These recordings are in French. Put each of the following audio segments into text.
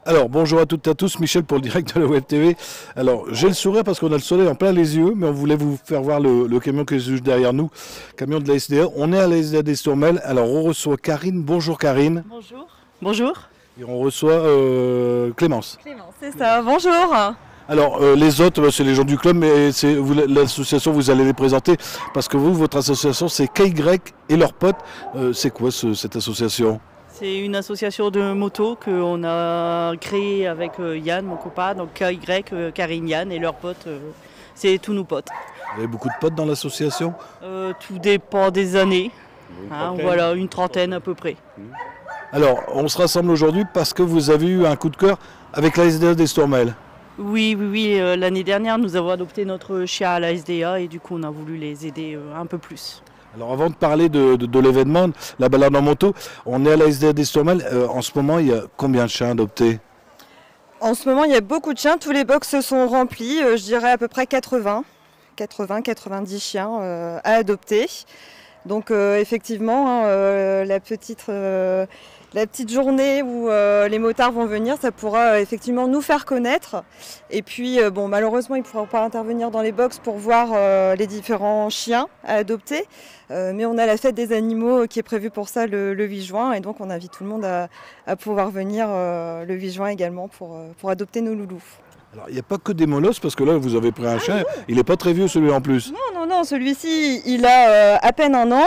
Alors, bonjour à toutes et à tous, Michel pour le direct de la Web TV. Alors, j'ai le sourire parce qu'on a le soleil en plein les yeux, mais on voulait vous faire voir le camion qui est juste derrière nous, camion de la SDA. On est à la SDA d'Estourmel, alors on reçoit Karine. Bonjour Karine. Bonjour. Bonjour. Et on reçoit Clémence. Clémence, c'est ça, bonjour. Alors, les autres, c'est les gens du club, mais l'association, vous allez les présenter, parce que vous, votre association, c'est KY et leurs potes. C'est quoi cette association ? C'est une association de motos qu'on a créée avec Yann, mon copain, donc KY, Karine, Yann et leurs potes, c'est tous nos potes. Vous avez beaucoup de potes dans l'association ? Tout dépend des années, voilà, une trentaine à peu près. Alors, on se rassemble aujourd'hui parce que vous avez eu un coup de cœur avec la SDA d'Estourmel. Oui, l'année dernière, nous avons adopté notre chien à la SDA et du coup, on a voulu les aider un peu plus. Alors avant de parler de l'événement, la balade en moto, on est à la SDA d'Estourmel. En ce moment, il y a combien de chiens adoptés ? En ce moment, il y a beaucoup de chiens. Tous les box se sont remplis. Je dirais à peu près 80-90 chiens à adopter. Donc effectivement, la petite journée où les motards vont venir, ça pourra effectivement nous faire connaître. Et puis, malheureusement, ils ne pourront pas intervenir dans les box pour voir les différents chiens à adopter. Mais on a la fête des animaux qui est prévue pour ça le 8 juin. Et donc, on invite tout le monde à pouvoir venir le 8 juin également pour adopter nos loulous. Alors, il n'y a pas que des molosses, parce que là, vous avez pris un chien. Il n'est pas très vieux, celui en plus. Non, celui-ci, il a à peine 1 an.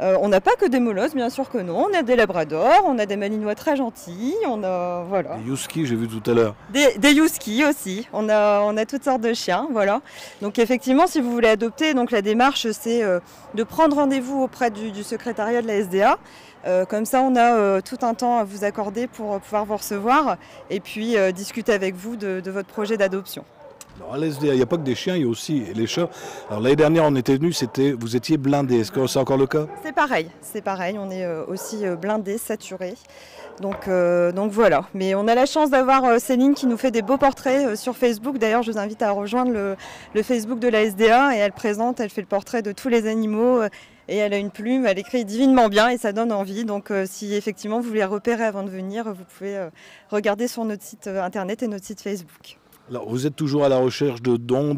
On n'a pas que des molosses, bien sûr que non. On a des labradors, on a des malinois très gentils, on a voilà. Des huskies, j'ai vu tout à l'heure. Des huskies aussi. On a toutes sortes de chiens, voilà. Donc effectivement, si vous voulez adopter, donc la démarche c'est de prendre rendez-vous auprès du secrétariat de la SDA. Comme ça, on a tout un temps à vous accorder pour pouvoir vous recevoir et puis discuter avec vous de votre projet d'adoption. Alors à la SDA, il n'y a pas que des chiens, il y a aussi les chats. Alors l'année dernière, on était venus, vous étiez blindés. Est-ce que c'est encore le cas ? C'est pareil. On est aussi blindés, saturés. Donc voilà. Mais on a la chance d'avoir Céline qui nous fait des beaux portraits sur Facebook. D'ailleurs, je vous invite à rejoindre le Facebook de la SDA et elle fait le portrait de tous les animaux. Et elle a une plume, elle écrit divinement bien et ça donne envie. Donc si effectivement vous voulez repérer avant de venir, vous pouvez regarder sur notre site internet et notre site Facebook. Alors vous êtes toujours à la recherche de dons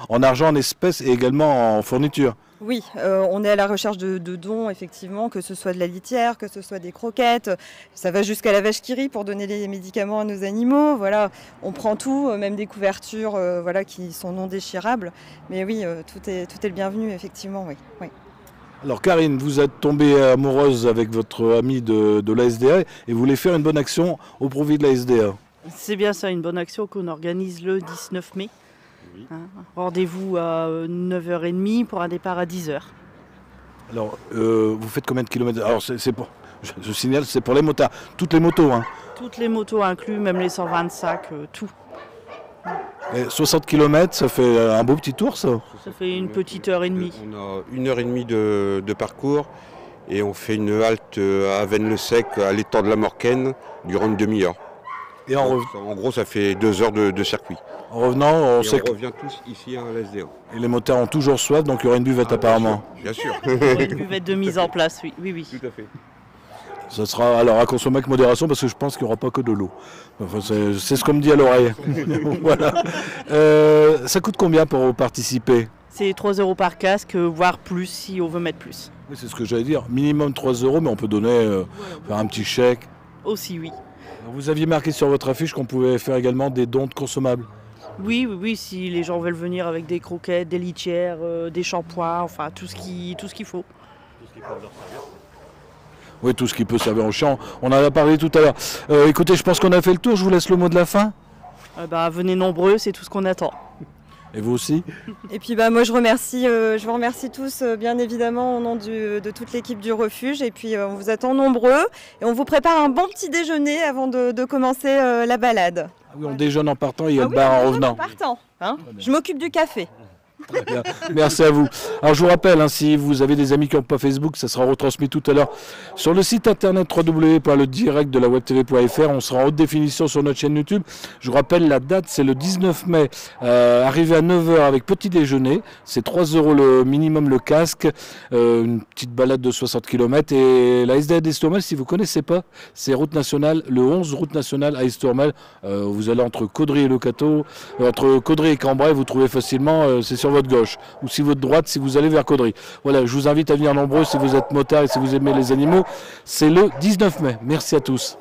en argent, en espèces et également en fourniture ? Oui, on est à la recherche de dons, effectivement, que ce soit de la litière, que ce soit des croquettes. Ça va jusqu'à la vache qui rit pour donner les médicaments à nos animaux. Voilà, on prend tout, même des couvertures qui sont non déchirables. Mais oui, tout est le bienvenu, effectivement, oui. Alors Karine, vous êtes tombée amoureuse avec votre amie de la SDA et vous voulez faire une bonne action au profit de la SDA. C'est bien ça, une bonne action qu'on organise le 19 mai. Oui. Rendez-vous à 9h30 pour un départ à 10h. Alors, vous faites combien de kilomètres ? Alors, je signale, c'est pour les motards. Toutes les motos, hein ? Toutes les motos inclus, même les 125, tout. Et 60 km, ça fait un beau petit tour, ça ? Ça fait une petite heure et demie. On a 1h30 de parcours et on fait une halte à Vennes-le-Sec, à l'étang de la Morcaine, durant une demi-heure. Et en gros, ça fait 2 heures de circuit. En revenant, on revient tous ici à la SDA. Et les motards ont toujours soif, donc il y aura une buvette apparemment. Bien sûr. Il y aura une buvette de mise en place, oui. Tout à fait. Ça sera alors à consommer avec modération parce que je pense qu'il n'y aura pas que de l'eau. Enfin, c'est ce qu'on me dit à l'oreille. Voilà. Ça coûte combien pour participer ? C'est 3 € par casque, voire plus si on veut mettre plus. Oui, c'est ce que j'allais dire. Minimum 3 €, mais on peut donner faire un petit chèque. Aussi, oui. Vous aviez marqué sur votre affiche qu'on pouvait faire également des dons de consommables. Oui, si les gens veulent venir avec des croquettes, des litières, des shampoings, enfin tout ce qu'il faut. Tout ce qui peut leur servir. Oui, tout ce qui peut servir au champ. On en a parlé tout à l'heure. Écoutez, je pense qu'on a fait le tour. Je vous laisse le mot de la fin. Venez nombreux, c'est tout ce qu'on attend. Et vous aussi ? Et puis moi je vous remercie tous bien évidemment au nom de toute l'équipe du refuge et puis on vous attend nombreux et on vous prépare un bon petit déjeuner avant de commencer la balade. Ah oui, on déjeune en partant, il y a le bar en revenant. En partant, hein. Je m'occupe du café. Très bien. Merci à vous. Alors je vous rappelle, hein, si vous avez des amis qui n'ont pas Facebook, ça sera retransmis tout à l'heure sur le site internet www.ledirect.fr. On sera en haute définition sur notre chaîne YouTube. Je vous rappelle la date, c'est le 19 mai, arrivé à 9h avec petit déjeuner. C'est 3 € le minimum le casque, une petite balade de 60 km. Et la SDA d'Estourmel, si vous ne connaissez pas, c'est route nationale, le 11 route nationale à Estourmel. Vous allez entre Caudry et Locato, entre Caudry et Cambrai, vous trouvez facilement, c'est sur votre gauche, ou si votre droite si vous allez vers Caudry. Voilà, je vous invite à venir nombreux si vous êtes motard et si vous aimez les animaux. C'est le 19 mai. Merci à tous.